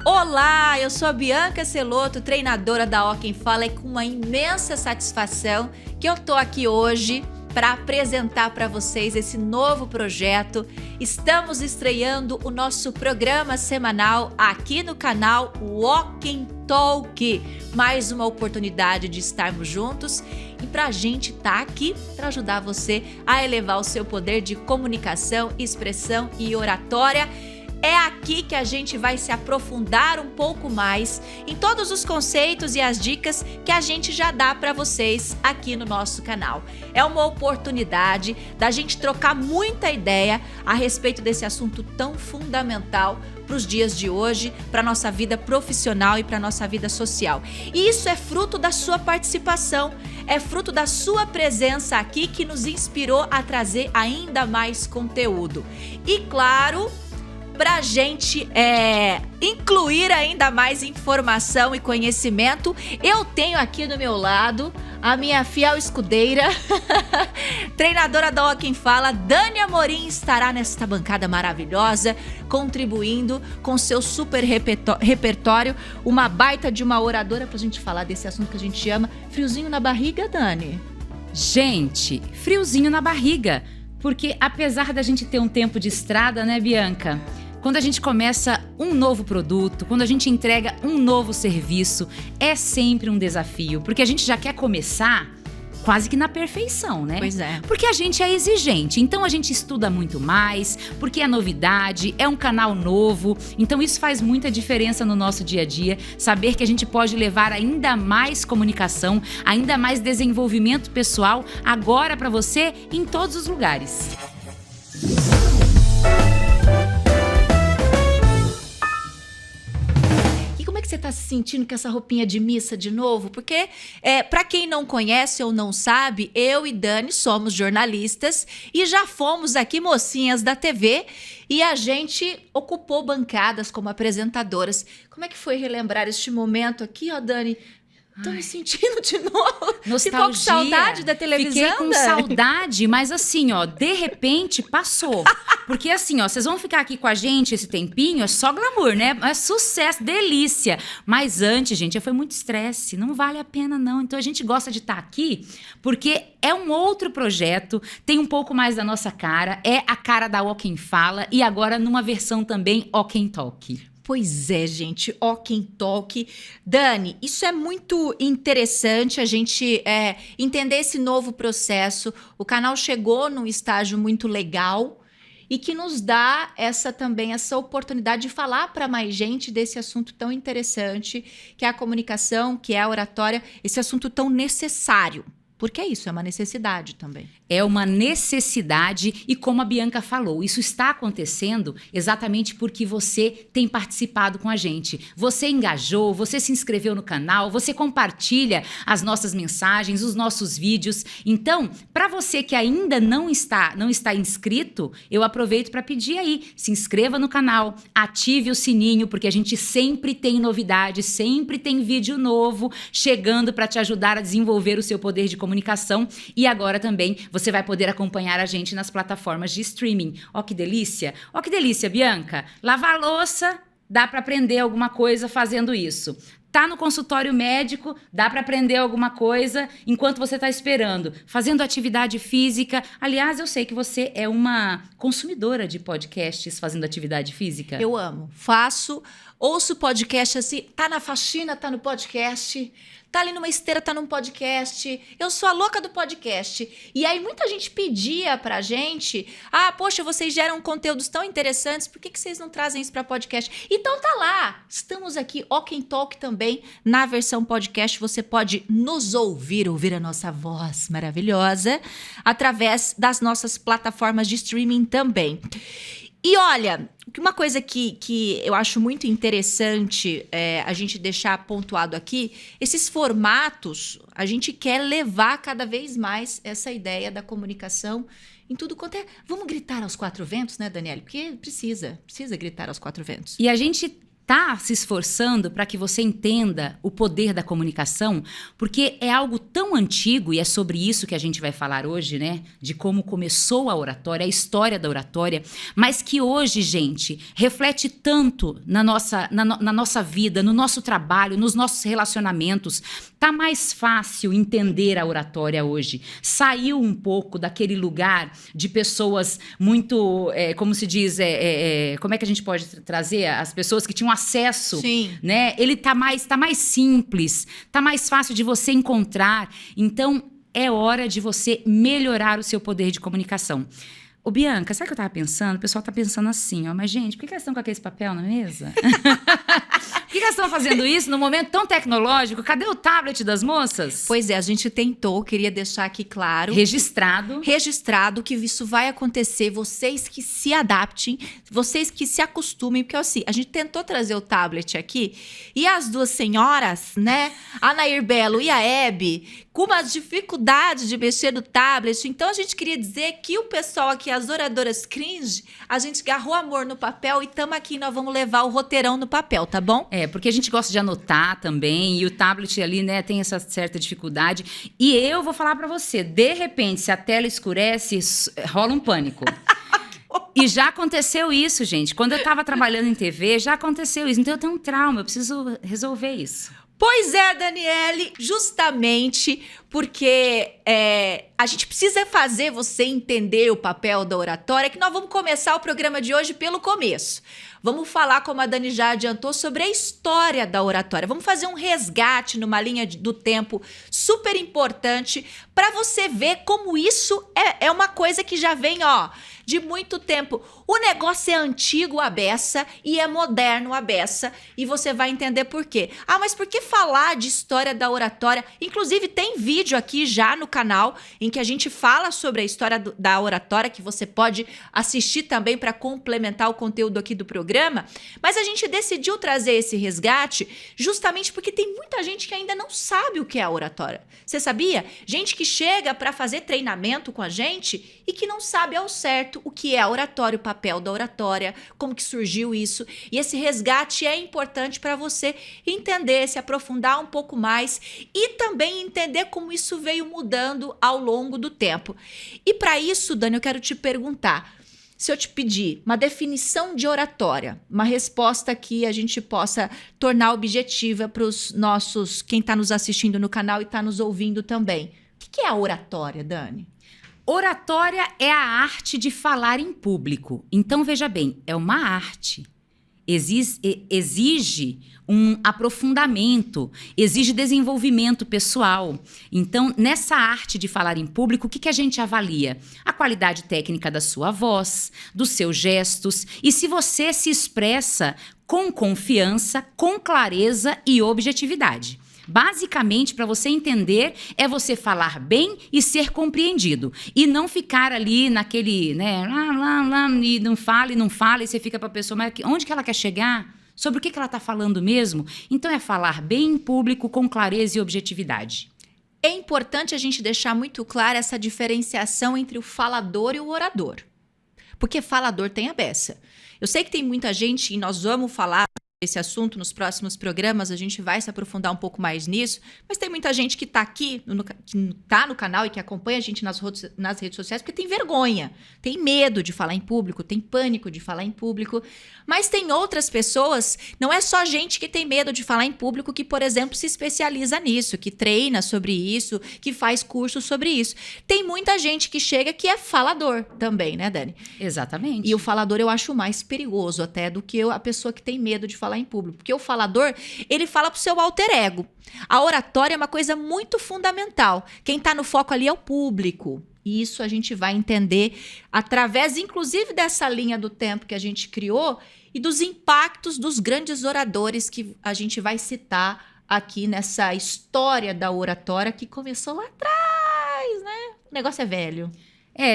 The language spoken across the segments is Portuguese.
Olá, eu sou a Bianca Celoto, treinadora da Ó Quem Fala, e com uma imensa satisfação que eu tô aqui hoje para apresentar para vocês esse novo projeto. Estamos estreando o nosso programa semanal aqui no canal Walking Talk. Mais uma oportunidade de estarmos juntos e para a gente estar aqui para ajudar você a elevar o seu poder de comunicação, expressão e oratória. É aqui que a gente vai se aprofundar um pouco mais em todos os conceitos e as dicas que a gente já dá para vocês aqui no nosso canal. É uma oportunidade da gente trocar muita ideia a respeito desse assunto tão fundamental para os dias de hoje, para a nossa vida profissional e para a nossa vida social. E isso é fruto da sua participação, é fruto da sua presença aqui que nos inspirou a trazer ainda mais conteúdo. E claro, para a gente incluir ainda mais informação e conhecimento, eu tenho aqui do meu lado a minha fiel escudeira, treinadora da Ó Quem Fala, Dani Amorim, estará nesta bancada maravilhosa, contribuindo com seu super repertório, uma baita de uma oradora para a gente falar desse assunto que a gente ama. Friozinho na barriga, Dani? Gente, friozinho na barriga, porque apesar da gente ter um tempo de estrada, né, Bianca? Quando a gente começa um novo produto, quando a gente entrega um novo serviço, é sempre um desafio, porque a gente já quer começar quase que na perfeição, né? Pois é. Porque a gente é exigente, então a gente estuda muito mais, porque é novidade, é um canal novo, então isso faz muita diferença no nosso dia a dia, saber que a gente pode levar ainda mais comunicação, ainda mais desenvolvimento pessoal agora para você em todos os lugares. Como é que você está se sentindo com essa roupinha de missa de novo? Porque, para quem não conhece ou não sabe, eu e Dani somos jornalistas e já fomos aqui mocinhas da TV e a gente ocupou bancadas como apresentadoras. Como é que foi relembrar este momento aqui, ó, Dani? Tô me sentindo de novo. Nostalgia. Ficou com saudade da televisão? Fiquei com saudade, mas assim, ó, de repente passou. Porque assim, ó, vocês vão ficar aqui com a gente esse tempinho, é só glamour, né? É sucesso, delícia. Mas antes, gente, foi muito estresse, não vale a pena não. Então a gente gosta de estar aqui porque é um outro projeto, tem um pouco mais da nossa cara, é a cara da Ó Quem Fala e agora numa versão também Ó Quem Talk. Pois é, gente, Ó Quem Talk. Dani, isso é muito interessante a gente entender esse novo processo. O canal chegou num estágio muito legal e que nos dá essa oportunidade de falar para mais gente desse assunto tão interessante, que é a comunicação, que é a oratória, esse assunto tão necessário. Porque é isso, é uma necessidade também. É uma necessidade e como a Bianca falou, isso está acontecendo exatamente porque você tem participado com a gente. Você engajou, você se inscreveu no canal, você compartilha as nossas mensagens, os nossos vídeos. Então, para você que ainda não está inscrito, eu aproveito para pedir aí, se inscreva no canal, ative o sininho, porque a gente sempre tem novidade, sempre tem vídeo novo chegando para te ajudar a desenvolver o seu poder de comunicação e agora também você vai poder acompanhar a gente nas plataformas de streaming. Ó que delícia! Ó que delícia, Bianca! Lavar louça, dá para aprender alguma coisa fazendo isso. Tá no consultório médico, dá para aprender alguma coisa enquanto você está esperando. Fazendo atividade física. Aliás, eu sei que você é uma consumidora de podcasts fazendo atividade física. Eu amo. Ouço podcast assim, tá na faxina, tá no podcast, tá ali numa esteira, tá num podcast. Eu sou a louca do podcast. E aí muita gente pedia pra gente, poxa, vocês geram conteúdos tão interessantes, por que vocês não trazem isso pra podcast? Então tá lá, estamos aqui, Ó Quem Talk também, na versão podcast, você pode nos ouvir a nossa voz maravilhosa, através das nossas plataformas de streaming também. E olha, uma coisa que eu acho muito interessante a gente deixar pontuado aqui, esses formatos, a gente quer levar cada vez mais essa ideia da comunicação em tudo quanto é... Vamos gritar aos quatro ventos, né, Daniele? Porque precisa gritar aos quatro ventos. E a gente tá se esforçando para que você entenda o poder da comunicação, porque é algo tão antigo, e é sobre isso que a gente vai falar hoje, né? De como começou a oratória, a história da oratória, mas que hoje, gente, reflete tanto na nossa vida, no nosso trabalho, nos nossos relacionamentos. Tá mais fácil entender a oratória hoje. Saiu um pouco daquele lugar de pessoas muito, como se diz, como é que a gente pode trazer as pessoas que tinham acesso, Sim. né? Ele tá mais simples, tá mais fácil de você encontrar. Então, é hora de você melhorar o seu poder de comunicação. Ô, Bianca, sabe o que eu tava pensando? O pessoal tá pensando assim, ó, mas gente, por que elas estão com aquele papel na mesa? Por que elas estão fazendo isso num momento tão tecnológico? Cadê o tablet das moças? Pois é, a gente tentou, queria deixar aqui claro. Registrado que isso vai acontecer, vocês que se adaptem, vocês que se acostumem, porque assim, a gente tentou trazer o tablet aqui e as duas senhoras, né, a Nair Belo e a Hebe, com uma dificuldade de mexer no tablet. Então a gente queria dizer que o pessoal aqui, as oradoras cringe, a gente agarrou amor no papel e estamos aqui, nós vamos levar o roteirão no papel, tá bom? Porque a gente gosta de anotar também, e o tablet ali, né, tem essa certa dificuldade. E eu vou falar pra você, de repente, se a tela escurece, rola um pânico. E já aconteceu isso, gente. Quando eu tava trabalhando em TV, já aconteceu isso. Então eu tenho um trauma, eu preciso resolver isso. Pois é, Daniele, justamente porque a gente precisa fazer você entender o papel da oratória, que nós vamos começar o programa de hoje pelo começo. Vamos falar, como a Dani já adiantou, sobre a história da oratória. Vamos fazer um resgate numa linha do tempo super importante para você ver como isso é uma coisa que já vem, de muito tempo. O negócio é antigo à beça e é moderno à beça, e você vai entender por quê. Mas por que falar de história da oratória? Inclusive, tem vídeo aqui já no canal em que a gente fala sobre a história da oratória, que você pode assistir também para complementar o conteúdo aqui do programa. Mas a gente decidiu trazer esse resgate justamente porque tem muita gente que ainda não sabe o que é a oratória. Você sabia? Gente que chega para fazer treinamento com a gente e que não sabe ao certo o que é a oratória, o papel da oratória, como que surgiu isso. E esse resgate é importante para você entender, se aprofundar um pouco mais e também entender como isso veio mudando ao longo do tempo. E para isso, Dani, eu quero te perguntar, se eu te pedir uma definição de oratória, uma resposta que a gente possa tornar objetiva para os nossos, quem está nos assistindo no canal e está nos ouvindo também. O que é a oratória, Dani? Oratória é a arte de falar em público. Então, veja bem, é uma arte. Exige um aprofundamento, exige desenvolvimento pessoal. Então, nessa arte de falar em público, o que a gente avalia? A qualidade técnica da sua voz, dos seus gestos, e se você se expressa com confiança, com clareza e objetividade. Basicamente, para você entender, é você falar bem e ser compreendido. E não ficar ali naquele, né, e não fala, e você fica para a pessoa, mas onde que ela quer chegar? Sobre o que ela está falando mesmo? Então, é falar bem em público, com clareza e objetividade. É importante a gente deixar muito clara essa diferenciação entre o falador e o orador. Porque falador tem a beça. Eu sei que tem muita gente, e nós vamos falar esse assunto nos próximos programas, a gente vai se aprofundar um pouco mais nisso, mas tem muita gente que está aqui, que está no canal e que acompanha a gente nas redes sociais porque tem vergonha, tem medo de falar em público, tem pânico de falar em público, mas tem outras pessoas, não é só gente que tem medo de falar em público que, por exemplo, se especializa nisso, que treina sobre isso, que faz curso sobre isso. Tem muita gente que chega que é falador também, né, Dani? Exatamente. E o falador eu acho mais perigoso até do que a pessoa que tem medo de falar em público, porque o falador, ele fala pro seu alter ego. A oratória é uma coisa muito fundamental. Quem tá no foco ali é o público. E isso a gente vai entender através, inclusive, dessa linha do tempo que a gente criou e dos impactos dos grandes oradores que a gente vai citar aqui nessa história da oratória que começou lá atrás, né? O negócio é velho.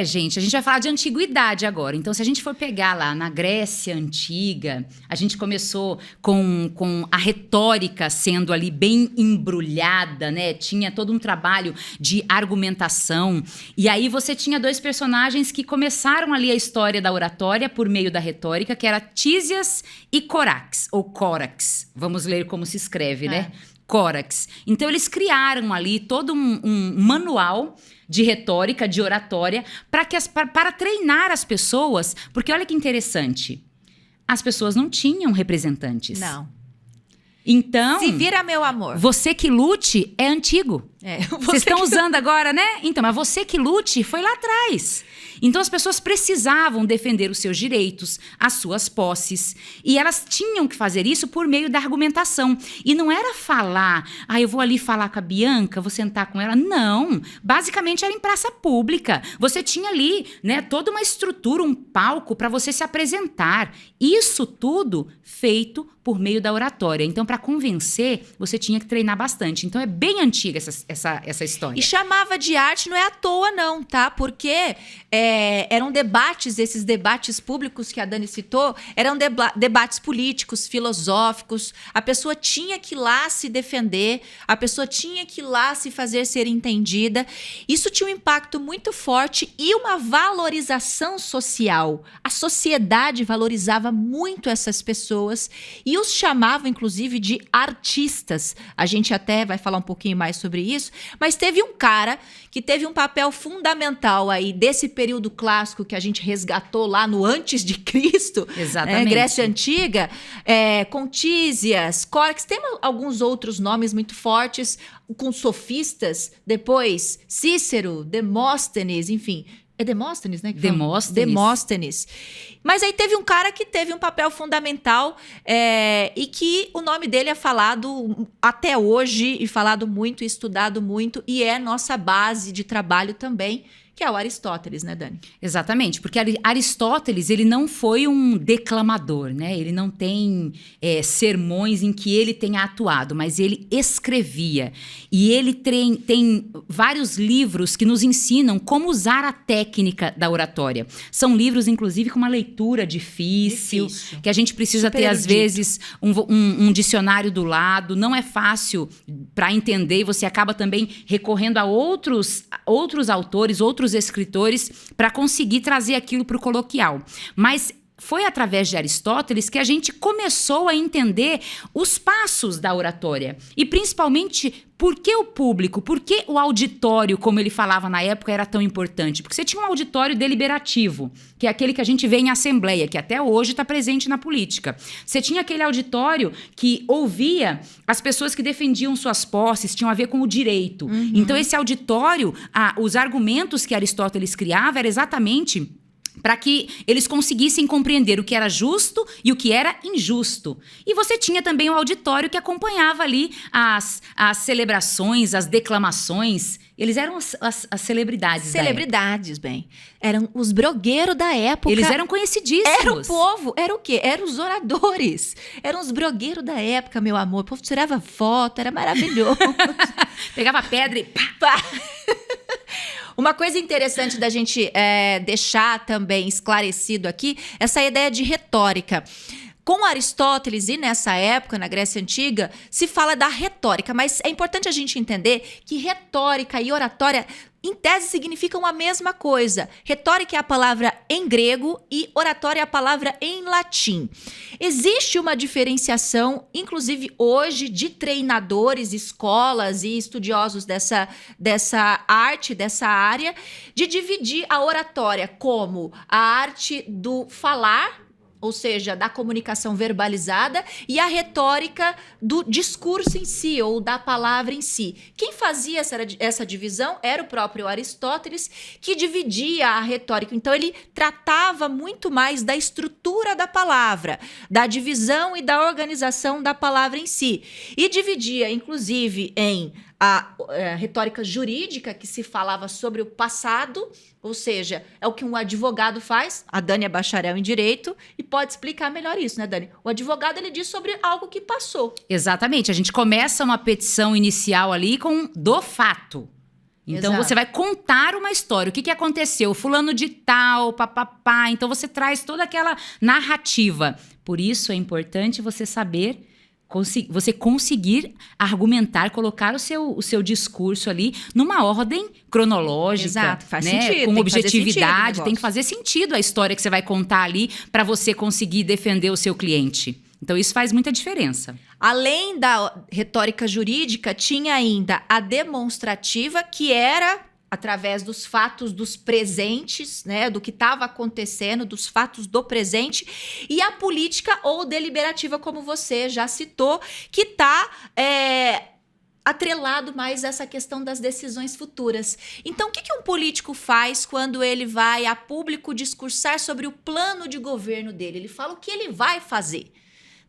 Gente, a gente vai falar de antiguidade agora. Então, se a gente for pegar lá na Grécia Antiga, a gente começou com a retórica sendo ali bem embrulhada, né? Tinha todo um trabalho de argumentação. E aí você tinha dois personagens que começaram ali a história da oratória por meio da retórica, que era Tísias e Corax, ou Córax. Vamos ler como se escreve, né? Córax. Então, eles criaram ali todo um manual de retórica, de oratória, para treinar as pessoas. Porque olha que interessante, as pessoas não tinham representantes. Não. Então, se vira, meu amor. Você que lute é antigo. Vocês estão usando agora, né? Então, mas você que lute foi lá atrás. Então, as pessoas precisavam defender os seus direitos, as suas posses. E elas tinham que fazer isso por meio da argumentação. E não era falar, eu vou ali falar com a Bianca, vou sentar com ela. Não. Basicamente, era em praça pública. Você tinha ali, né, toda uma estrutura, um palco para você se apresentar. Isso tudo feito por meio da oratória. Então, para convencer, você tinha que treinar bastante. Então, é bem antiga essa história. E chamava de arte não é à toa, não, tá? Porque eram debates, esses debates públicos que a Dani citou, eram debates políticos, filosóficos. A pessoa tinha que ir lá se defender, a pessoa tinha que ir lá se fazer ser entendida. Isso tinha um impacto muito forte e uma valorização social. A sociedade valorizava muito essas pessoas e os chamava, inclusive, de artistas. A gente até vai falar um pouquinho mais sobre isso, mas teve um cara que teve um papel fundamental aí desse período clássico que a gente resgatou lá no antes de Cristo, exatamente. Grécia Antiga, com Tísias, Córax, tem alguns outros nomes muito fortes, com sofistas, depois Cícero, Demóstenes, enfim. É Demóstenes, né? Demóstenes. Mas aí teve um cara que teve um papel fundamental e que o nome dele é falado até hoje e falado muito, estudado muito e é nossa base de trabalho também, que é o Aristóteles, né, Dani? Exatamente, porque Aristóteles, ele não foi um declamador, né? Ele não tem sermões em que ele tenha atuado, mas ele escrevia. E ele tem vários livros que nos ensinam como usar a técnica da oratória. São livros, inclusive, com uma leitura difícil. Que a gente precisa super ter, erudito. Às vezes, um dicionário do lado. Não é fácil para entender e você acaba também recorrendo a outros autores, outros escritores para conseguir trazer aquilo para o coloquial. Mas foi através de Aristóteles que a gente começou a entender os passos da oratória. E principalmente, por que o público, por que o auditório, como ele falava na época, era tão importante? Porque você tinha um auditório deliberativo, que é aquele que a gente vê em assembleia, que até hoje está presente na política. Você tinha aquele auditório que ouvia as pessoas que defendiam suas posses, tinham a ver com o direito. Uhum. Então, esse auditório, os argumentos que Aristóteles criava era exatamente para que eles conseguissem compreender o que era justo e o que era injusto. E você tinha também o auditório que acompanhava ali as celebrações, as declamações. Eles eram as celebridades Celebridades, bem. Eram os brogueiros da época. Eles eram conhecidíssimos. Era o povo. Era o quê? Eram os oradores. Eram os brogueiros da época, meu amor. O povo tirava foto, era maravilhoso. Pegava pedra e pá! Uma coisa interessante da gente deixar também esclarecido aqui, essa ideia de retórica. Com Aristóteles e nessa época, na Grécia Antiga, se fala da retórica, mas é importante a gente entender que retórica e oratória, em tese, significam a mesma coisa. Retórica é a palavra em grego e oratória é a palavra em latim. Existe uma diferenciação, inclusive hoje, de treinadores, escolas e estudiosos dessa arte, dessa área, de dividir a oratória como a arte do falar, ou seja, da comunicação verbalizada, e a retórica do discurso em si, ou da palavra em si. Quem fazia essa divisão era o próprio Aristóteles, que dividia a retórica. Então, ele tratava muito mais da estrutura da palavra, da divisão e da organização da palavra em si. E dividia, inclusive, em a retórica jurídica, que se falava sobre o passado, ou seja, é o que um advogado faz. A Dani é bacharel em direito e pode explicar melhor isso, né, Dani? O advogado, ele diz sobre algo que passou. Exatamente. A gente começa uma petição inicial ali com do fato. Então, Exato. você vai contar uma história. O que aconteceu? Fulano de tal, papapá. Então, você traz toda aquela narrativa. Por isso, é importante você saber... Você conseguir argumentar, colocar o seu discurso ali numa ordem cronológica. Exato, faz né? sentido. Com tem que fazer objetividade, sentido o tem que fazer sentido a história que você vai contar ali para você conseguir defender o seu cliente. Então, isso faz muita diferença. Além da retórica jurídica, tinha ainda a demonstrativa, que era através dos fatos dos presentes, né, do que estava acontecendo, dos fatos do presente, e a política ou deliberativa, como você já citou, que está atrelado mais a essa questão das decisões futuras. Então, o que um político faz quando ele vai a público discursar sobre o plano de governo dele? Ele fala o que ele vai fazer.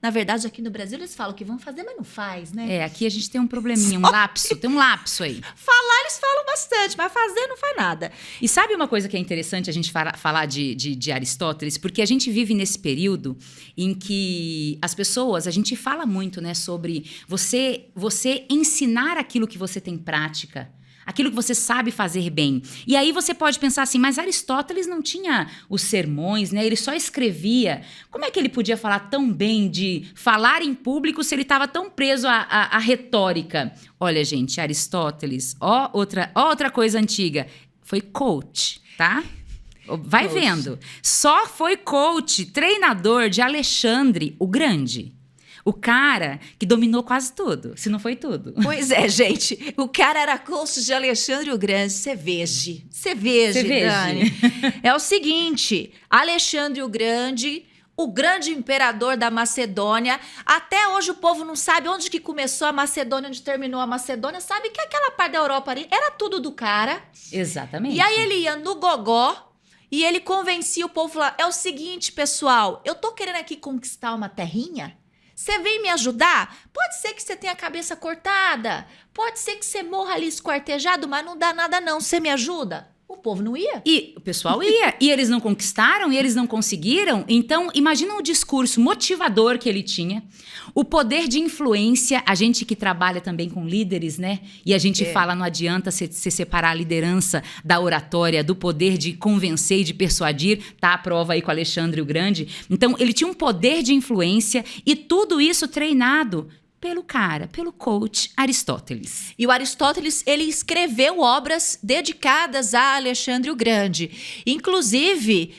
Na verdade, aqui no Brasil, eles falam que vão fazer, mas não faz, né? Aqui a gente tem um probleminha, um lapso. Tem um lapso aí. Falar, eles falam bastante, mas fazer não faz nada. E sabe uma coisa que é interessante a gente falar de Aristóteles? Porque a gente vive nesse período em que as pessoas, a gente fala muito, né, sobre você ensinar aquilo que você tem prática. Aquilo que você sabe fazer bem. E aí você pode pensar assim, mas Aristóteles não tinha os sermões, né? Ele só escrevia. Como é que ele podia falar tão bem de falar em público se ele estava tão preso à retórica? Olha, gente, Aristóteles, outra coisa antiga, foi coach, tá? Vai vendo. Só foi coach, treinador de Alexandre o Grande. O cara que dominou quase tudo, se não foi tudo. Pois é, gente. O cara era coach de Alexandre o Grande. Você veja, Dani. É o seguinte, Alexandre o Grande imperador da Macedônia. Até hoje o povo não sabe onde que começou a Macedônia, onde terminou a Macedônia. Sabe que aquela parte da Europa ali era tudo do cara. Exatamente. E aí ele ia no gogó e ele convencia o povo lá. É o seguinte, pessoal, eu tô querendo aqui conquistar uma terrinha. Você vem me ajudar? Pode ser que você tenha a cabeça cortada. Pode ser que você morra ali esquartejado, mas não dá nada não. Você me ajuda? O povo não ia. E o pessoal ia. E eles não conquistaram, e eles não conseguiram. Então, imagina o discurso motivador que ele tinha. O poder de influência. A gente que trabalha também com líderes, né? E a gente fala, não adianta você separar a liderança da oratória, do poder de convencer e de persuadir. Tá a prova aí com Alexandre o Grande. Então, ele tinha um poder de influência e tudo isso treinado pelo coach Aristóteles. E o Aristóteles, ele escreveu obras dedicadas a Alexandre o Grande. Inclusive,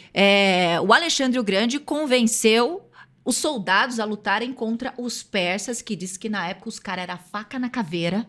o Alexandre o Grande convenceu os soldados a lutarem contra os persas, que diz que na época os caras eram faca na caveira.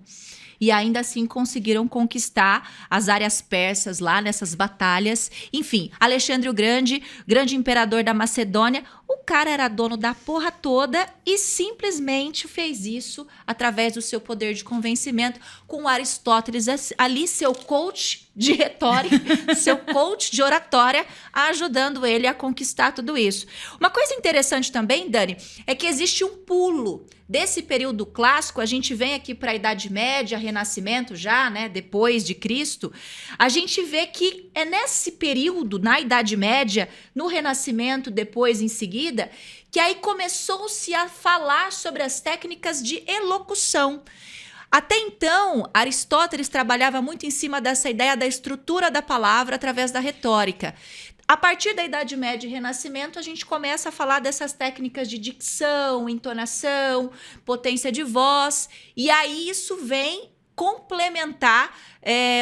E ainda assim conseguiram conquistar as áreas persas lá nessas batalhas. Enfim, Alexandre o Grande, grande imperador da Macedônia, o cara era dono da porra toda e simplesmente fez isso através do seu poder de convencimento com Aristóteles ali, seu coach de retórica, seu coach de oratória, ajudando ele a conquistar tudo isso. Uma coisa interessante também, Dani, é que existe um pulo desse período clássico. A gente vem aqui para a Idade Média, Renascimento já, né, depois de Cristo. A gente vê que é nesse período, na Idade Média, no Renascimento, depois em seguida, que aí começou-se a falar sobre as técnicas de elocução. Até então, Aristóteles trabalhava muito em cima dessa ideia da estrutura da palavra através da retórica. A partir da Idade Média e Renascimento, a gente começa a falar dessas técnicas de dicção, entonação, potência de voz, e aí isso vem complementar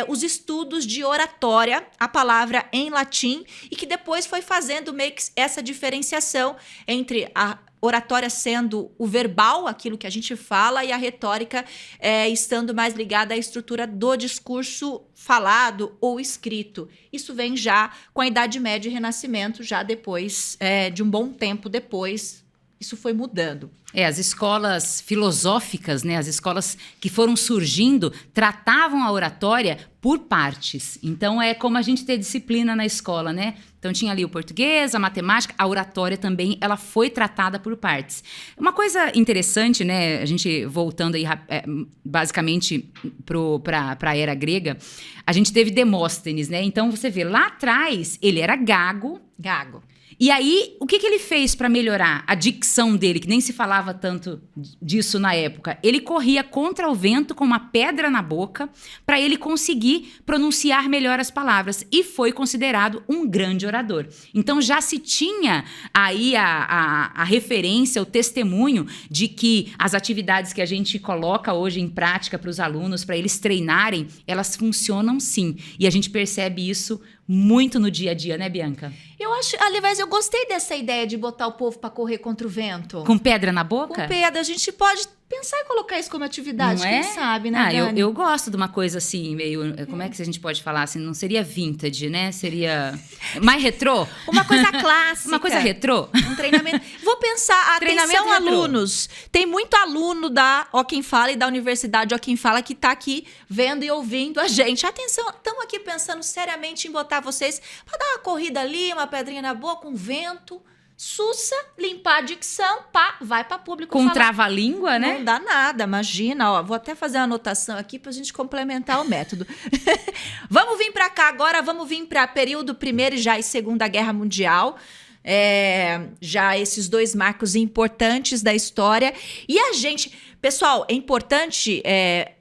os estudos de oratória, a palavra em latim, e que depois foi fazendo meio que essa diferenciação entre a oratória sendo o verbal, aquilo que a gente fala, e a retórica estando mais ligada à estrutura do discurso falado ou escrito. Isso vem já com a Idade Média e Renascimento, já depois, de um bom tempo depois, isso foi mudando. As escolas filosóficas, né, as escolas que foram surgindo, tratavam a oratória por partes. Então, é como a gente ter disciplina na escola, né? Então, tinha ali o português, a matemática, a oratória também, ela foi tratada por partes. Uma coisa interessante, né, a gente voltando aí basicamente para a era grega, a gente teve Demóstenes, né? Então, você vê, lá atrás, ele era gago. E aí, o que ele fez para melhorar a dicção dele, que nem se falava tanto disso na época? Ele corria contra o vento com uma pedra na boca para ele conseguir pronunciar melhor as palavras. E foi considerado um grande orador. Então, já se tinha aí a referência, o testemunho de que as atividades que a gente coloca hoje em prática para os alunos, para eles treinarem, elas funcionam sim. E a gente percebe isso muito no dia a dia, né, Bianca? Eu acho, aliás, eu gostei dessa ideia de botar o povo para correr contra o vento. Com pedra na boca? Com pedra, a gente pode pensar em colocar isso como atividade, não quem é? sabe, né, Dani? Eu gosto de uma coisa assim, meio... Como é que a gente pode falar assim? Não seria vintage, né? Seria mais retrô? Uma coisa clássica. Uma coisa retrô? Um treinamento. Vou pensar, atenção, alunos. Tem muito aluno da Ó Quem Fala e da Universidade Ó Quem Fala que tá aqui vendo e ouvindo a gente. Atenção, estamos aqui pensando seriamente em botar vocês para dar uma corrida ali, uma pedrinha na boca, um vento... Sussa, limpar a dicção, pá, vai para público com falar. Trava-língua, né? Não dá nada, imagina. Ó, vou até fazer uma anotação aqui para a gente complementar o método. Vamos vir para cá agora, vamos vir para período Primeira e Segunda Guerra Mundial. Já esses dois marcos importantes da história. E a gente... Pessoal, é importante...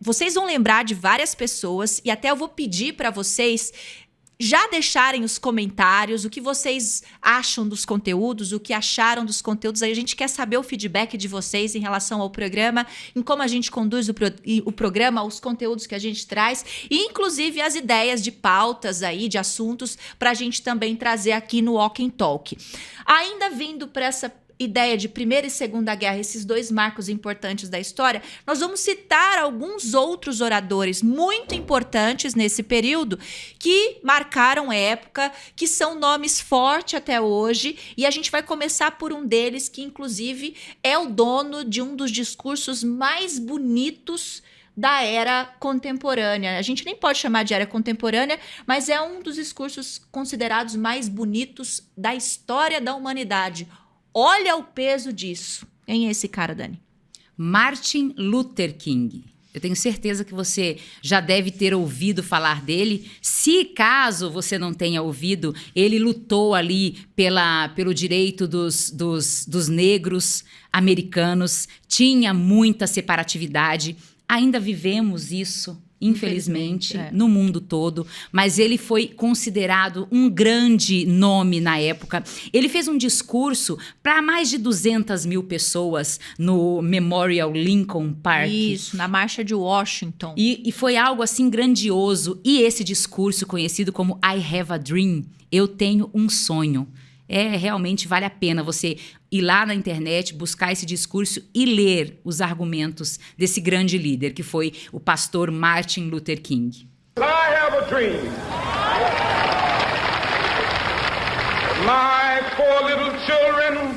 vocês vão lembrar de várias pessoas e até eu vou pedir para vocês... já deixarem os comentários, o que vocês acham dos conteúdos, o que acharam dos conteúdos. Aí a gente quer saber o feedback de vocês em relação ao programa, em como a gente conduz o programa, os conteúdos que a gente traz, e inclusive as ideias de pautas aí, de assuntos, para a gente também trazer aqui no Walk and Talk. Ainda vindo para essa ideia de Primeira e Segunda Guerra, esses dois marcos importantes da história, nós vamos citar alguns outros oradores muito importantes nesse período que marcaram época, que são nomes fortes até hoje, e a gente vai começar por um deles que, inclusive, é o dono de um dos discursos mais bonitos da era contemporânea. A gente nem pode chamar de era contemporânea, mas é um dos discursos considerados mais bonitos da história da humanidade. Olha o peso disso. Quem é esse cara, Dani? Martin Luther King. Eu tenho certeza que você já deve ter ouvido falar dele. Se caso você não tenha ouvido, ele lutou ali pelo direito dos negros americanos. Tinha muita separatividade. Ainda vivemos isso, infelizmente, no mundo todo, mas ele foi considerado um grande nome na época. Ele fez um discurso para mais de 200 mil pessoas no Memorial Lincoln Park. Isso, na Marcha de Washington. E foi algo assim grandioso. E esse discurso conhecido como I Have a Dream, eu tenho um sonho. Realmente vale a pena você ir lá na internet, buscar esse discurso e ler os argumentos desse grande líder, que foi o pastor Martin Luther King. I have a dream. My 4 little children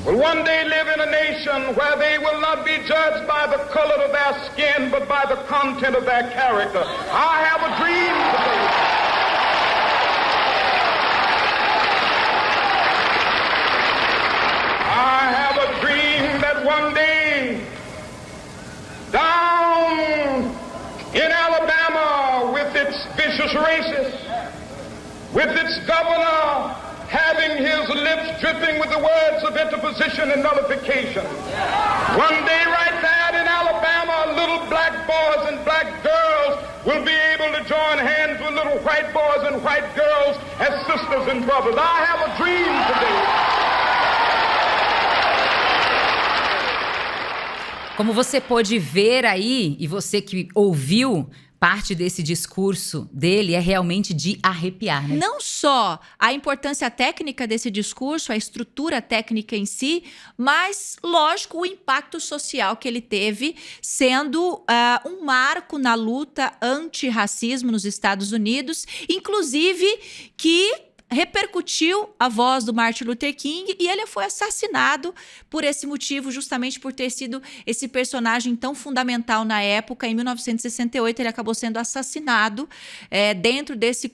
will one day live in a nation where they will not be judged by the color of their skin, but by the content of their character. I have a dream today. I have a dream that one day, down in Alabama, with its vicious racists, with its governor having his lips dripping with the words of interposition and nullification, one day right there in Alabama, little black boys and black girls will be able to join hands with little white boys and white girls as sisters and brothers. I have a dream today. Como você pôde ver aí, e você que ouviu parte desse discurso dele, é realmente de arrepiar, né? Não só a importância técnica desse discurso, a estrutura técnica em si, mas, lógico, o impacto social que ele teve, sendo um marco na luta antirracismo nos Estados Unidos, inclusive que repercutiu a voz do Martin Luther King e ele foi assassinado por esse motivo, justamente por ter sido esse personagem tão fundamental na época. Em 1968, ele acabou sendo assassinado dentro desse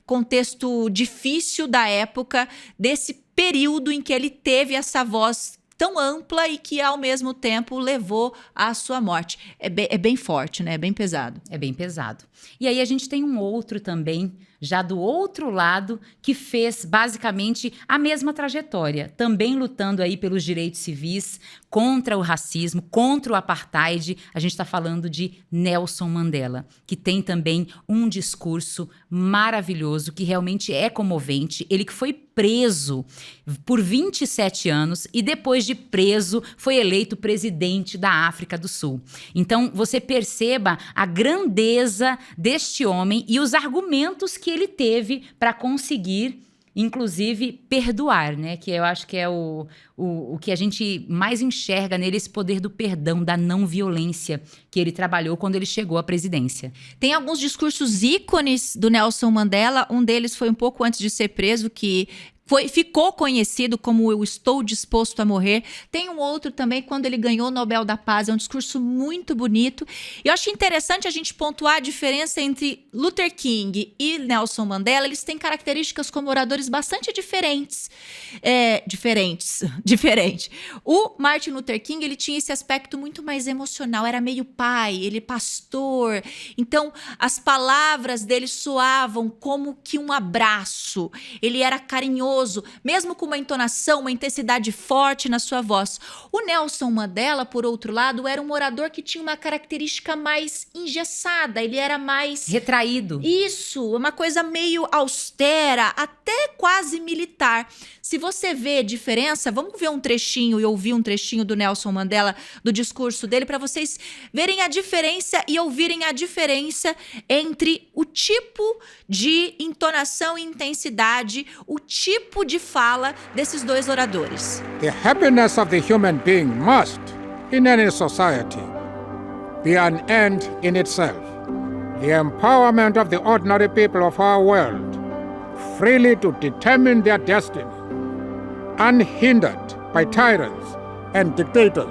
contexto difícil da época, desse período em que ele teve essa voz tão ampla e que, ao mesmo tempo, levou à sua morte. É bem forte, né? É bem pesado. É bem pesado. E aí a gente tem um outro também já do outro lado, que fez basicamente a mesma trajetória, também lutando aí pelos direitos civis, contra o racismo, contra o apartheid. A gente está falando de Nelson Mandela, que tem também um discurso maravilhoso, que realmente é comovente. Ele que foi preso por 27 anos e depois de preso foi eleito presidente da África do Sul. Então você perceba a grandeza deste homem e os argumentos que ele teve para conseguir, inclusive, perdoar, né? Que eu acho que é o que a gente mais enxerga nele, esse poder do perdão, da não violência que ele trabalhou quando ele chegou à presidência. Tem alguns discursos ícones do Nelson Mandela, um deles foi um pouco antes de ser preso, que ficou conhecido como "Eu estou disposto a morrer". Tem um outro também quando ele ganhou o Nobel da Paz, é um discurso muito bonito. E eu acho interessante a gente pontuar a diferença entre Luther King e Nelson Mandela. Eles têm características como oradores bastante diferentes. Diferente. O Martin Luther King, ele tinha esse aspecto muito mais emocional, era meio pai, ele pastor. Então, as palavras dele soavam como que um abraço. Ele era carinhoso, mesmo com uma entonação, uma intensidade forte na sua voz. O Nelson Mandela, por outro lado, era um orador que tinha uma característica mais engessada, ele era mais... retraído. Isso, uma coisa meio austera, até quase militar. Se você vê diferença, vamos ver um trechinho e ouvir um trechinho do Nelson Mandela, do discurso dele, para vocês verem a diferença e ouvirem a diferença entre o tipo de entonação e intensidade, o tipo de fala desses dois oradores. The happiness of the human being must, in any society, be an end in itself. The empowerment of the ordinary people of our world, freely to determine their destiny, unhindered by tyrants and dictators,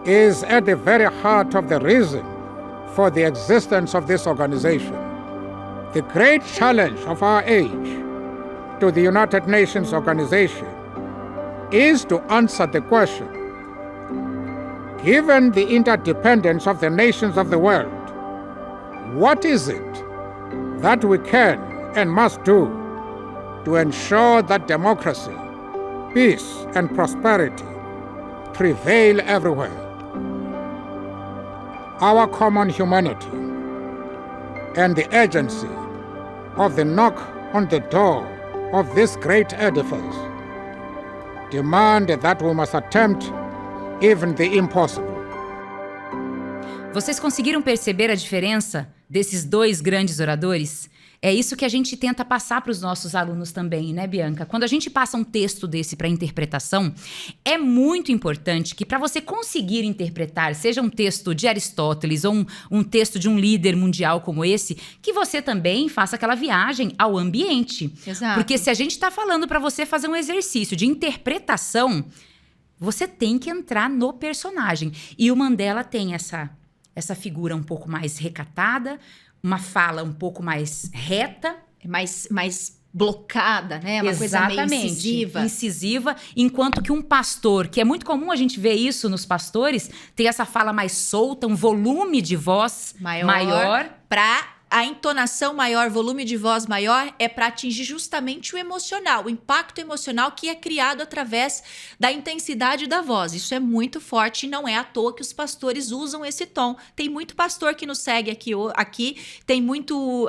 is at the very heart of the reason for the existence of this organization. The great challenge of our age to the United Nations organization is to answer the question, given the interdependence of the nations of the world, what is it that we can and must do to ensure that democracy, peace, and prosperity prevail everywhere? Our common humanity and the urgency of the knock on the door of this great edifice demand that we must attempt even the impossible. Vocês conseguiram perceber a diferença desses dois grandes oradores? É isso que a gente tenta passar para os nossos alunos também, né, Bianca? Quando a gente passa um texto desse para interpretação, é muito importante que, para você conseguir interpretar, seja um texto de Aristóteles ou um texto de um líder mundial como esse, que você também faça aquela viagem ao ambiente. Exato. Porque se a gente está falando para você fazer um exercício de interpretação, você tem que entrar no personagem. E o Mandela tem essa figura um pouco mais recatada, uma fala um pouco mais reta. Mais blocada, né? Uma Exatamente, coisa meio incisiva, enquanto que um pastor, que é muito comum a gente ver isso nos pastores, tem essa fala mais solta, um volume de voz maior. Para a entonação maior, volume de voz maior, é para atingir justamente o emocional, o impacto emocional que é criado através da intensidade da voz. Isso é muito forte e não é à toa que os pastores usam esse tom. Tem muito pastor que nos segue aqui tem muito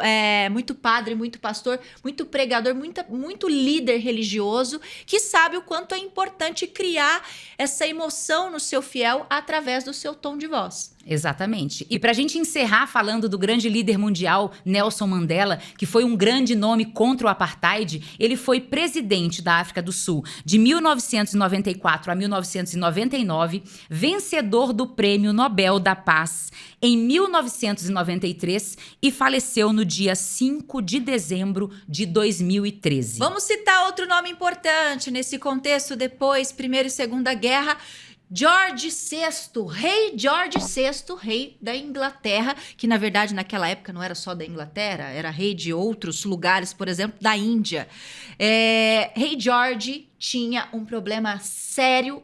padre, muito pastor, muito pregador, muito líder religioso que sabe o quanto é importante criar essa emoção no seu fiel através do seu tom de voz. Exatamente. E para a gente encerrar falando do grande líder mundial, Nelson Mandela, que foi um grande nome contra o apartheid, ele foi presidente da África do Sul de 1994 a 1999, vencedor do Prêmio Nobel da Paz em 1993 e faleceu no dia 5 de dezembro de 2013. Vamos citar outro nome importante nesse contexto depois, Primeira e Segunda Guerra. George VI, rei George VI, rei da Inglaterra, que na verdade naquela época não era só da Inglaterra, era rei de outros lugares, por exemplo, da Índia. Rei George tinha um problema sério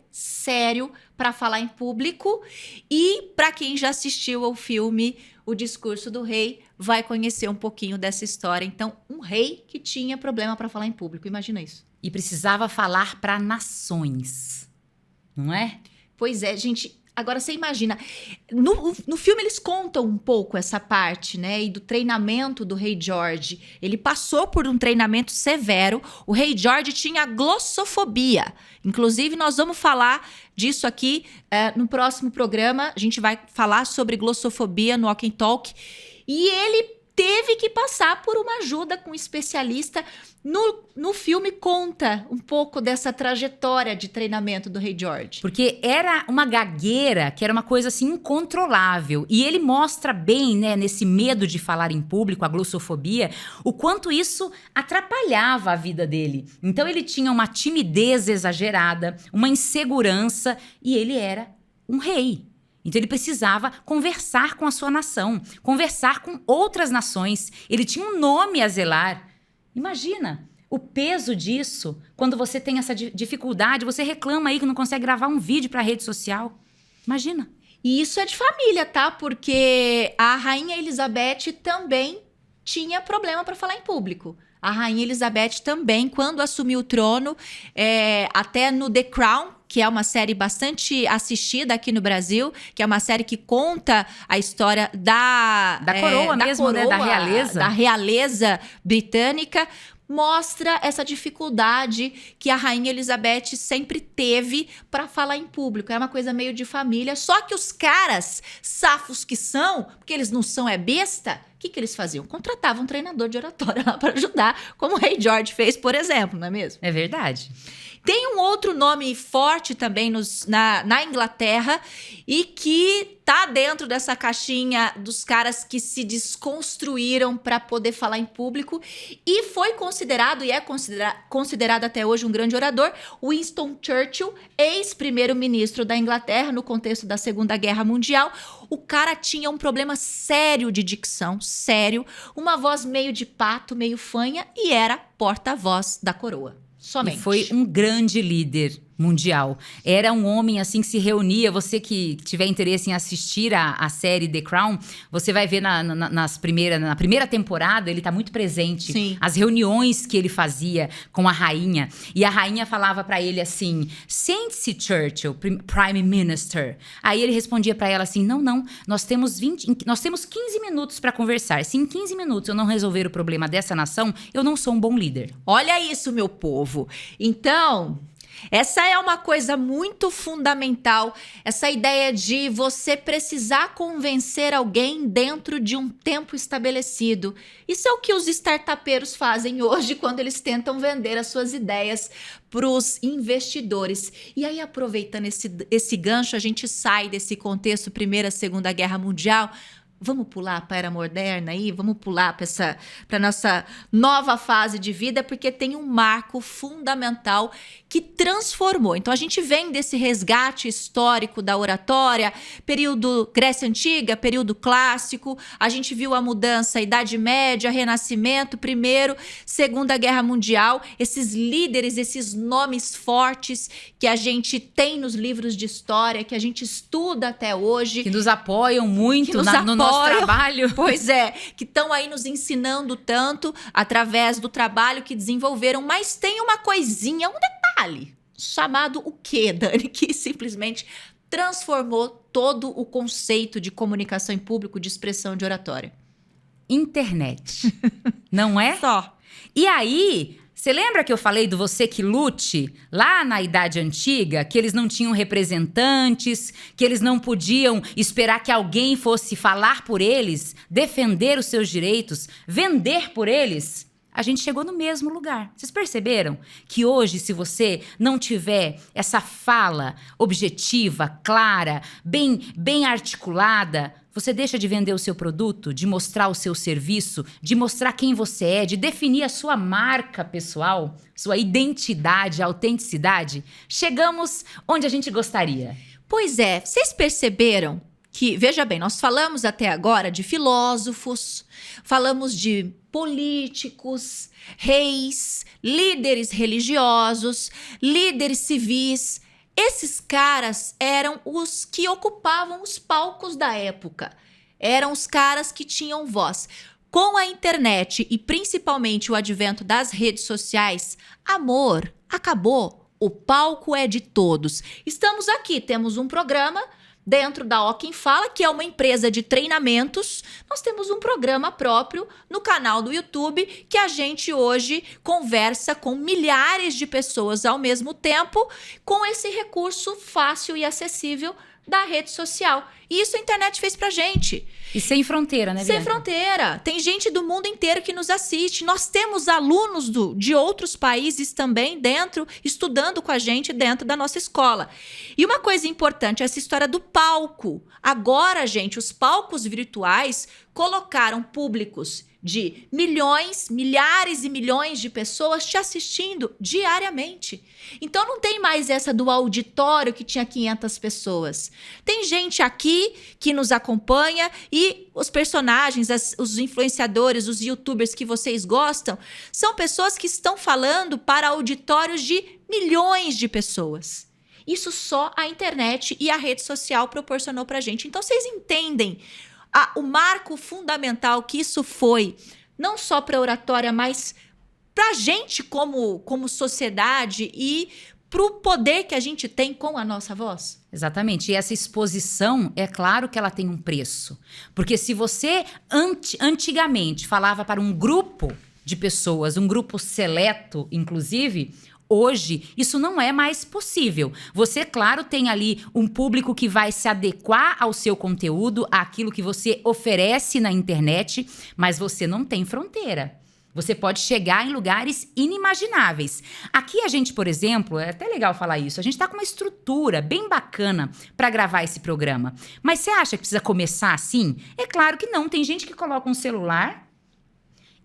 para falar em público. E para quem já assistiu ao filme O Discurso do Rei, vai conhecer um pouquinho dessa história. Então, um rei que tinha problema para falar em público, imagina isso. E precisava falar para nações, não é? Pois é, gente. Agora você imagina, no filme eles contam um pouco essa parte, né? E do treinamento do Rei George. Ele passou por um treinamento severo. O Rei George tinha glossofobia. Inclusive, nós vamos falar disso aqui no próximo programa. A gente vai falar sobre glossofobia no Walk and Talk. E ele teve que passar por uma ajuda com um especialista. No filme conta um pouco dessa trajetória de treinamento do Rei George. Porque era uma gagueira que era uma coisa assim incontrolável. E ele mostra bem, né, nesse medo de falar em público, a glossofobia, o quanto isso atrapalhava a vida dele. Então ele tinha uma timidez exagerada, uma insegurança, e ele era um rei. Então ele precisava conversar com a sua nação, conversar com outras nações. Ele tinha um nome a zelar. Imagina o peso disso quando você tem essa dificuldade, você reclama aí que não consegue gravar um vídeo para a rede social. Imagina. E isso é de família, tá? Porque a Rainha Elizabeth também tinha problema para falar em público. A Rainha Elizabeth também, quando assumiu o trono, até no The Crown, que é uma série bastante assistida aqui no Brasil, que é uma série que conta a história da coroa mesmo, coroa, né? Da realeza. Da realeza britânica, mostra essa dificuldade que a Rainha Elizabeth sempre teve para falar em público. É uma coisa meio de família, só que os caras, safos que são, porque eles não são besta, o que eles faziam? Contratavam um treinador de oratória lá para ajudar, como o Rei George fez, por exemplo, não é mesmo? É verdade. Tem um outro nome forte também na Inglaterra e que tá dentro dessa caixinha dos caras que se desconstruíram para poder falar em público e foi considerado e é considerado até hoje um grande orador, Winston Churchill, ex-primeiro-ministro da Inglaterra no contexto da Segunda Guerra Mundial. O cara tinha um problema sério de dicção, sério, uma voz meio de pato, meio fanha e era porta-voz da coroa. Somente. E foi um grande líder mundial. Era um homem assim que se reunia. Você que tiver interesse em assistir a série The Crown, você vai ver na primeira temporada, ele tá muito presente. Sim. As reuniões que ele fazia com a rainha. E a rainha falava pra ele assim, sente-se Churchill, Prime Minister. Aí ele respondia pra ela assim, não, nós temos 15 minutos pra conversar. Se em 15 minutos eu não resolver o problema dessa nação, eu não sou um bom líder. Olha isso, meu povo. Então, essa é uma coisa muito fundamental, essa ideia de você precisar convencer alguém dentro de um tempo estabelecido. Isso é o que os startupeiros fazem hoje quando eles tentam vender as suas ideias para os investidores. E aí, aproveitando esse gancho, a gente sai desse contexto Primeira, Segunda Guerra Mundial. Vamos pular para a Era Moderna aí? Vamos pular para nossa nova fase de vida, porque tem um marco fundamental que transformou. Então, a gente vem desse resgate histórico da oratória, período Grécia Antiga, período clássico, a gente viu a mudança, Idade Média, Renascimento, Primeiro, Segunda Guerra Mundial, esses líderes, esses nomes fortes que a gente tem nos livros de história, que a gente estuda até hoje. Que nos apoiam muito no nosso trabalho. Pois é, que estão aí nos ensinando tanto através do trabalho que desenvolveram, mas tem uma coisinha, um detalhe, chamado o quê, Dani? Que simplesmente transformou todo o conceito de comunicação em público, de expressão de oratória. Internet. Não é? Só. E aí, você lembra que eu falei do Você Que Lute? Lá na Idade Antiga, que eles não tinham representantes, que eles não podiam esperar que alguém fosse falar por eles, defender os seus direitos, vender por eles? A gente chegou no mesmo lugar. Vocês perceberam que hoje, se você não tiver essa fala objetiva, clara, bem articulada, você deixa de vender o seu produto, de mostrar o seu serviço, de mostrar quem você é, de definir a sua marca pessoal, sua identidade, autenticidade. Chegamos onde a gente gostaria. Pois é, vocês perceberam que, veja bem, nós falamos até agora de filósofos, falamos de políticos, reis, líderes religiosos, líderes civis. Esses caras eram os que ocupavam os palcos da época. Eram os caras que tinham voz. Com a internet e principalmente o advento das redes sociais, amor, acabou. O palco é de todos. Estamos aqui, temos um programa dentro da Ó Quem Fala, que é uma empresa de treinamentos. Nós temos um programa próprio no canal do YouTube que a gente hoje conversa com milhares de pessoas ao mesmo tempo com esse recurso fácil e acessível da rede social. E isso a internet fez pra gente. E sem fronteira, né, Bianca? Sem fronteira. Tem gente do mundo inteiro que nos assiste. Nós temos alunos de outros países também estudando com a gente dentro da nossa escola. E uma coisa importante, essa história do palco. Agora, gente, os palcos virtuais colocaram públicos de milhões, milhares e milhões de pessoas te assistindo diariamente. Então não tem mais essa do auditório que tinha 500 pessoas. Tem gente aqui que nos acompanha e os personagens, os influenciadores, os youtubers que vocês gostam, são pessoas que estão falando para auditórios de milhões de pessoas. Isso só a internet e a rede social proporcionou pra gente. Então vocês entendem o marco fundamental que isso foi, não só para a oratória, mas para a gente como sociedade e para o poder que a gente tem com a nossa voz? Exatamente. E essa exposição, é claro que ela tem um preço. Porque se você antigamente falava para um grupo de pessoas, um grupo seleto, inclusive, hoje, isso não é mais possível. Você, claro, tem ali um público que vai se adequar ao seu conteúdo, àquilo que você oferece na internet, mas você não tem fronteira. Você pode chegar em lugares inimagináveis. Aqui a gente, por exemplo, é até legal falar isso, a gente tá com uma estrutura bem bacana para gravar esse programa. Mas você acha que precisa começar assim? É claro que não. Tem gente que coloca um celular,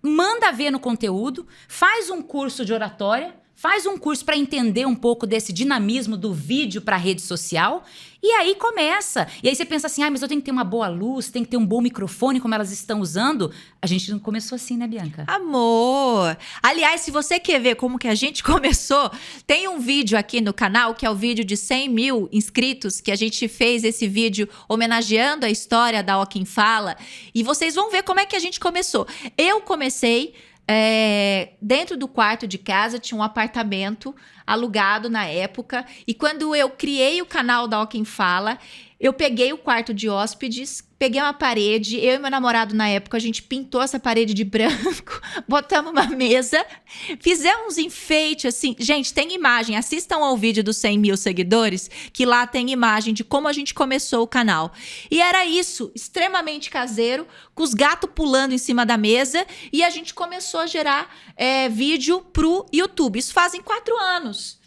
manda ver no conteúdo, faz um curso de oratória, faz um curso para entender um pouco desse dinamismo do vídeo para a rede social e aí começa. E aí você pensa assim, mas eu tenho que ter uma boa luz, tem que ter um bom microfone como elas estão usando. A gente não começou assim, né, Bianca? Amor! Aliás, se você quer ver como que a gente começou, tem um vídeo aqui no canal, que é o vídeo de 100 mil inscritos, que a gente fez esse vídeo homenageando a história da Ó Quem Fala. E vocês vão ver como é que a gente começou. Eu comecei... dentro do quarto de casa tinha um apartamento alugado na época e quando eu criei o canal da Ó Quem Fala, eu peguei o quarto de hóspedes, peguei uma parede, eu e meu namorado na época, a gente pintou essa parede de branco, botamos uma mesa, fizemos uns enfeites assim. Gente, tem imagem, assistam ao vídeo dos 100 mil seguidores, que lá tem imagem de como a gente começou o canal. E era isso, extremamente caseiro, com os gatos pulando em cima da mesa, e a gente começou a gerar vídeo pro YouTube. Isso fazem 4 anos.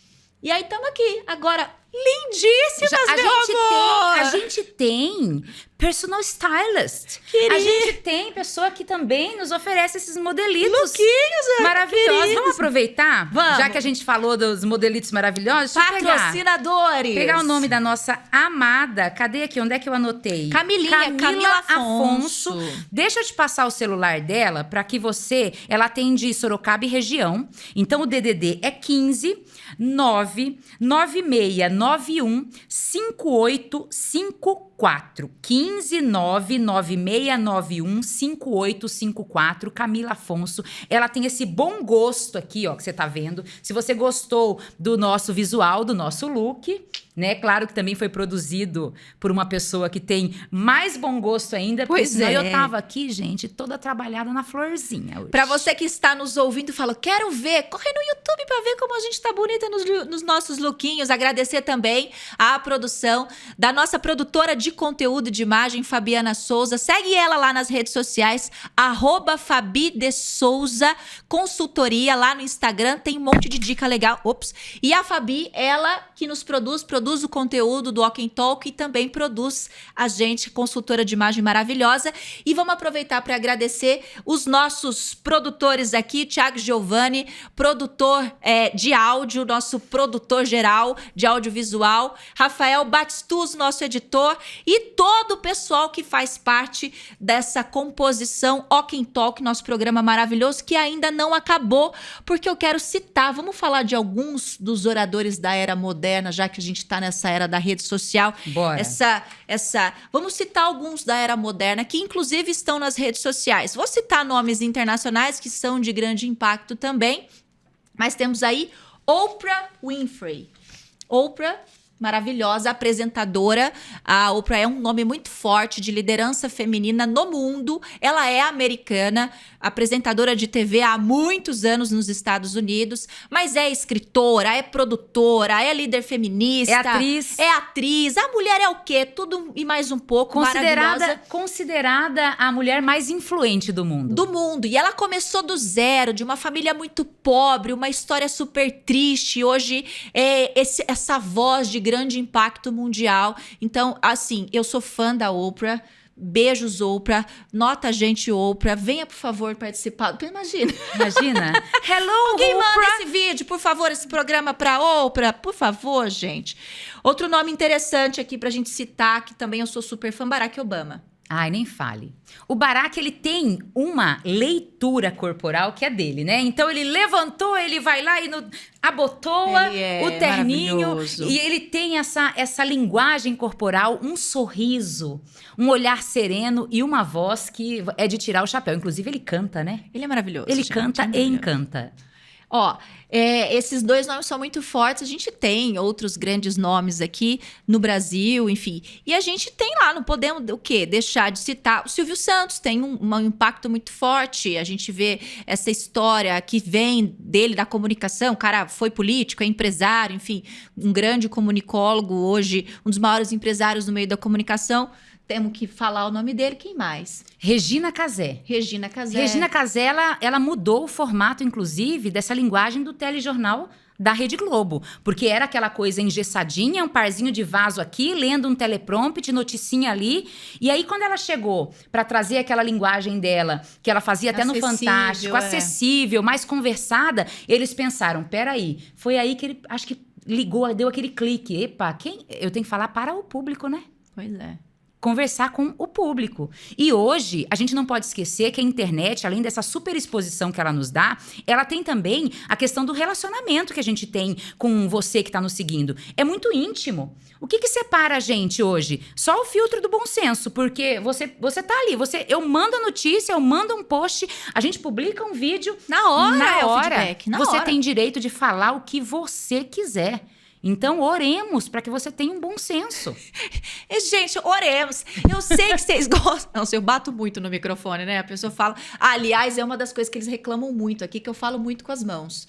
E aí estamos aqui, agora... lindíssimas, meu amor! A gente tem personal stylist. Querida. A gente tem pessoa que também nos oferece esses modelitos. Lookinhos, maravilhosos. queridos. Vamos aproveitar? Vamos. Já que a gente falou dos modelitos maravilhosos, deixa eu Patrocinadores! pegar o nome da nossa amada. Cadê aqui? Onde é que eu anotei? Camila Afonso. Deixa eu te passar o celular dela para que você... Ela atende Sorocaba e região. Então, o DDD é 15 99691 5854. 15 99691 5854. Camila Afonso. Ela tem esse bom gosto aqui, ó, que você tá vendo. Se você gostou do nosso visual, do nosso look, né? Claro que também foi produzido por uma pessoa que tem mais bom gosto ainda. Porque senão eu tava aqui, gente, toda trabalhada na florzinha hoje. Pra você que está nos ouvindo e fala, quero ver, corre no YouTube pra ver como a gente tá bonita nos nossos lookinhos. Agradecer também a produção da nossa produtora de conteúdo de imagem, Fabiana Souza. Segue ela lá nas redes sociais, @FabiDeSouza Consultoria, lá no Instagram. Tem um monte de dica legal. Ops. E a Fabi, ela que nos produz o conteúdo do Walk and Talk e também produz a gente, consultora de imagem maravilhosa. E vamos aproveitar para agradecer os nossos produtores aqui, Thiago Giovanni, produtor de áudio, nosso produtor geral de audiovisual, Rafael Batistus, nosso editor, e todo o pessoal que faz parte dessa composição Walk and Talk, nosso programa maravilhoso, que ainda não acabou, porque eu quero citar, vamos falar de alguns dos oradores da era moderna, já que a gente está tá nessa era da rede social. Bora. Vamos citar alguns da era moderna que inclusive estão nas redes sociais. Vou citar nomes internacionais que são de grande impacto também, mas temos aí Oprah Winfrey. Oprah, maravilhosa apresentadora. A Oprah é um nome muito forte de liderança feminina no mundo. Ela é americana, apresentadora de TV há muitos anos nos Estados Unidos, mas é escritora, é produtora, é líder feminista. É atriz. É atriz. A mulher é o quê? Tudo e mais um pouco. Maravilhosa. Considerada a mulher mais influente do mundo. Do mundo. E ela começou do zero, de uma família muito pobre, uma história super triste. Hoje é essa voz de grande impacto mundial. Então, assim, eu sou fã da Oprah. Beijos, Oprah. Nota a gente, Oprah. Venha, por favor, participar. Imagina. Hello, Alguém Oprah. manda esse vídeo, por favor, esse programa pra Oprah. Por favor, gente. Outro nome interessante aqui pra gente citar, que também eu sou super fã, Barack Obama. Ai, nem fale. O Barack, ele tem uma leitura corporal que é dele, né? Então, ele levantou, ele vai lá e abotoa o terninho. E ele tem essa linguagem corporal, um sorriso, um olhar sereno e uma voz que é de tirar o chapéu. Inclusive, ele canta, né? Ele é maravilhoso. Ele canta e encanta. Ó, esses dois nomes são muito fortes. A gente tem outros grandes nomes aqui no Brasil, enfim. E a gente tem lá, não podemos o quê? Deixar de citar. O Silvio Santos tem um impacto muito forte. A gente vê essa história que vem dele da comunicação. O cara foi político, é empresário, enfim. Um grande comunicólogo hoje, um dos maiores empresários no meio da comunicação. Temos que falar o nome dele. Quem mais? Regina Casé. Regina Casé. Regina Casé, ela mudou o formato, inclusive, dessa linguagem do telejornal da Rede Globo. Porque era aquela coisa engessadinha, um parzinho de vaso aqui, lendo um teleprompter, noticinha ali. E aí, quando ela chegou para trazer aquela linguagem dela, que ela fazia até no Fantástico, acessível, mais conversada, eles pensaram, peraí, foi aí que ele, acho que ligou, deu aquele clique. Epa, eu tenho que falar para o público, né? Pois é. Conversar com o público. E hoje, a gente não pode esquecer que a internet, além dessa super exposição que ela nos dá, ela tem também a questão do relacionamento que a gente tem com você que está nos seguindo. É muito íntimo. O que separa a gente hoje? Só o filtro do bom senso, porque você tá ali, eu mando a notícia, eu mando um post, a gente publica um vídeo. Na hora. O feedback, você tem direito de falar o que você quiser. Então, oremos para que você tenha um bom senso. Gente, oremos. Eu sei que vocês gostam. Não, eu bato muito no microfone, né? A pessoa fala... aliás, é uma das coisas que eles reclamam muito aqui, que eu falo muito com as mãos.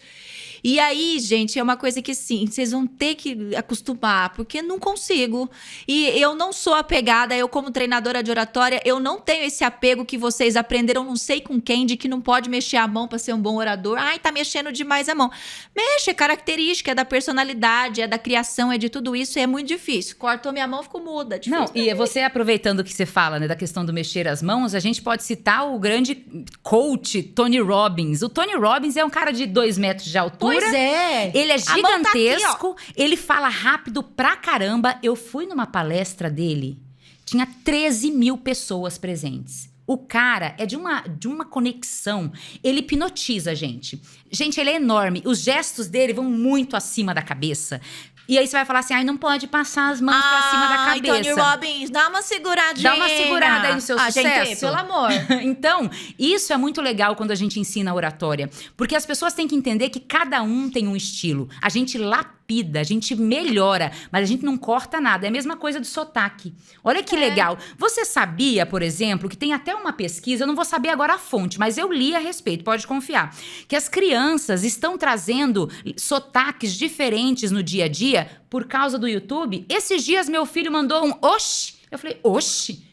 E aí, gente, é uma coisa que, sim, vocês vão ter que acostumar, porque não consigo. E eu não sou apegada, eu como treinadora de oratória, eu não tenho esse apego que vocês aprenderam não sei com quem, de que não pode mexer a mão para ser um bom orador. Ai, tá mexendo demais a mão. Mexe, é característica, é da personalidade, é da criação, é de tudo isso, e é muito difícil. Cortou minha mão, ficou muda. Não, e você aproveitando que você fala, né, da questão do mexer as mãos, a gente pode citar o grande coach Tony Robbins. O Tony Robbins é um cara de 2 metros de altura. Pois é. Ele é gigantesco, tá aqui, ele fala rápido pra caramba. Eu fui numa palestra dele, tinha 13 mil pessoas presentes. O cara é de uma conexão, ele hipnotiza a gente. Gente, ele é enorme, os gestos dele vão muito acima da cabeça. E aí você vai falar assim, não pode passar as mãos pra cima da cabeça. Tony Robbins, dá uma seguradinha. Dá uma segurada aí no seu sucesso. Gente, pelo amor. Então, isso é muito legal quando a gente ensina a oratória. Porque as pessoas têm que entender que cada um tem um estilo. A gente lapida, a gente melhora, mas a gente não corta nada. É a mesma coisa do sotaque. Olha que legal. Você sabia, por exemplo, que tem até uma pesquisa, eu não vou saber agora a fonte, mas eu li a respeito, pode confiar, que as crianças estão trazendo sotaques diferentes no dia a dia por causa do YouTube. Esses dias meu filho mandou um oxi. Eu falei, oxi?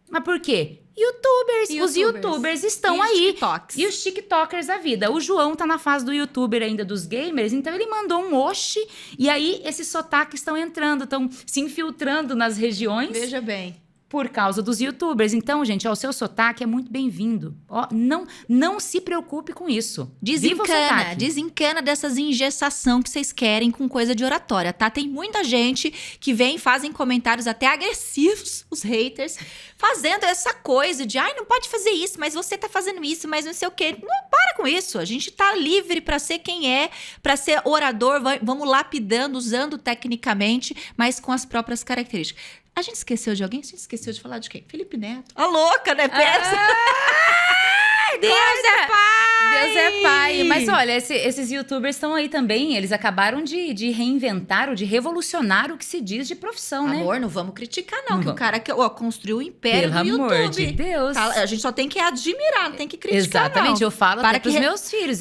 Mas por quê? Os youtubers estão aí. TikToks. E os tiktokers da vida. O João tá na fase do youtuber ainda, dos gamers, então ele mandou um oxi. E aí esses sotaques estão entrando, estão se infiltrando nas regiões. Veja bem. por causa dos youtubers. Então, gente, ó, o seu sotaque é muito bem-vindo. Ó, não se preocupe com isso. Viva o sotaque. Desencana dessas engessação que vocês querem com coisa de oratória, tá? Tem muita gente que vem e fazem comentários até agressivos, os haters, fazendo essa coisa de, ai, não pode fazer isso, mas você tá fazendo isso, mas não sei o quê. Não, para com isso. A gente tá livre pra ser quem é, pra ser orador, vamos lapidando, usando tecnicamente, mas com as próprias características. A gente esqueceu de alguém? A gente esqueceu de falar de quem? Felipe Neto. A louca, né? Deus é pai! Deus é pai. Mas olha, esses youtubers estão aí também. Eles acabaram de reinventar ou de revolucionar o que se diz de profissão, né? Amor, não vamos criticar não, que o cara que construiu o império do YouTube. Pelo amor de Deus. A gente só tem que admirar, não tem que criticar. Exatamente, não. Eu falo até pros meus filhos.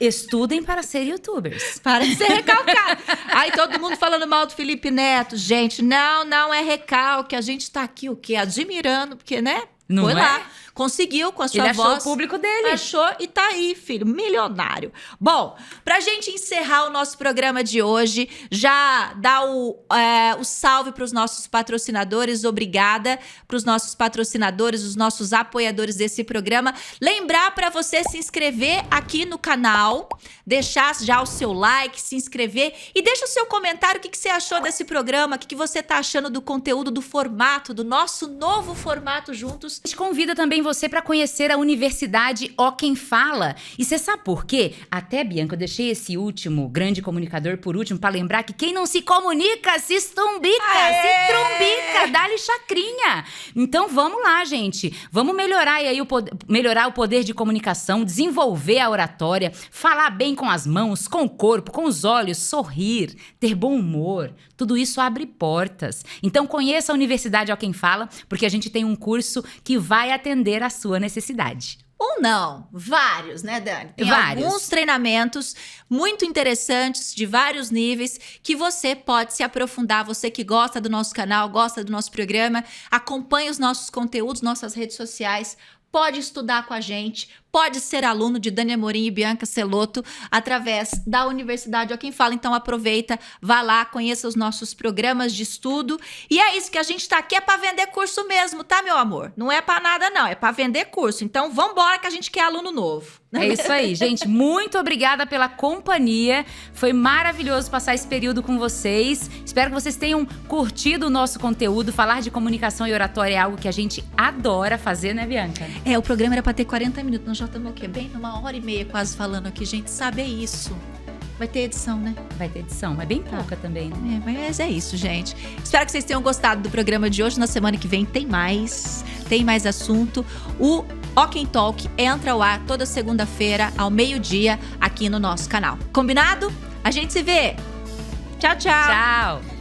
Estudem para ser youtubers. Para de ser recalcado. Aí todo mundo falando mal do Felipe Neto. Gente, não é recalque. A gente tá aqui o quê? Admirando, porque, né? Não Foi é? lá, conseguiu com a sua voz. Ele achou o público dele. Achou e tá aí, filho, milionário. Bom, pra gente encerrar o nosso programa de hoje, já dá o salve pros nossos patrocinadores, obrigada pros nossos patrocinadores, os nossos apoiadores desse programa. Lembrar pra você se inscrever aqui no canal, deixar já o seu like, se inscrever e deixa o seu comentário, o que você achou desse programa, o que você tá achando do conteúdo, do formato, do nosso novo formato juntos. A gente convida também você para conhecer a Universidade Ó Quem Fala. E você sabe por quê? Até, Bianca, eu deixei esse último grande comunicador por último para lembrar que quem não se comunica se estumbica, se trombica, dá-lhe chacrinha. Então vamos lá, gente. Vamos melhorar aí melhorar o poder de comunicação, desenvolver a oratória, falar bem com as mãos, com o corpo, com os olhos, sorrir, ter bom humor. Tudo isso abre portas. Então conheça a Universidade Ó Quem Fala, porque a gente tem um curso que vai atender a sua necessidade. Ou não, vários, né, Dani? Tem vários. Alguns treinamentos muito interessantes, de vários níveis, que você pode se aprofundar. Você que gosta do nosso canal, gosta do nosso programa, acompanha os nossos conteúdos, nossas redes sociais, pode estudar com a gente, pode ser aluno de Dani Amorim e Bianca Celotto através da Universidade Ó Quem Fala. Então aproveita, vá lá, conheça os nossos programas de estudo. E é isso que a gente tá aqui, é para vender curso mesmo, tá, meu amor? Não é para nada não, é para vender curso. Então vambora que a gente quer aluno novo. É isso aí, gente. Muito obrigada pela companhia. Foi maravilhoso passar esse período com vocês. Espero que vocês tenham curtido o nosso conteúdo. Falar de comunicação e oratória é algo que a gente adora fazer, né, Bianca? O programa era para ter 40 minutos. Nós já estamos o quê? Bem numa hora e meia quase falando aqui. Gente, sabe, é isso. Vai ter edição, né? Vai ter edição, mas bem pouca também, né? Mas é isso, gente. Espero que vocês tenham gostado do programa de hoje. Na semana que vem tem mais assunto. O Ó Quem Talk entra ao ar toda segunda-feira, ao meio-dia, aqui no nosso canal. Combinado? A gente se vê! Tchau, tchau! Tchau!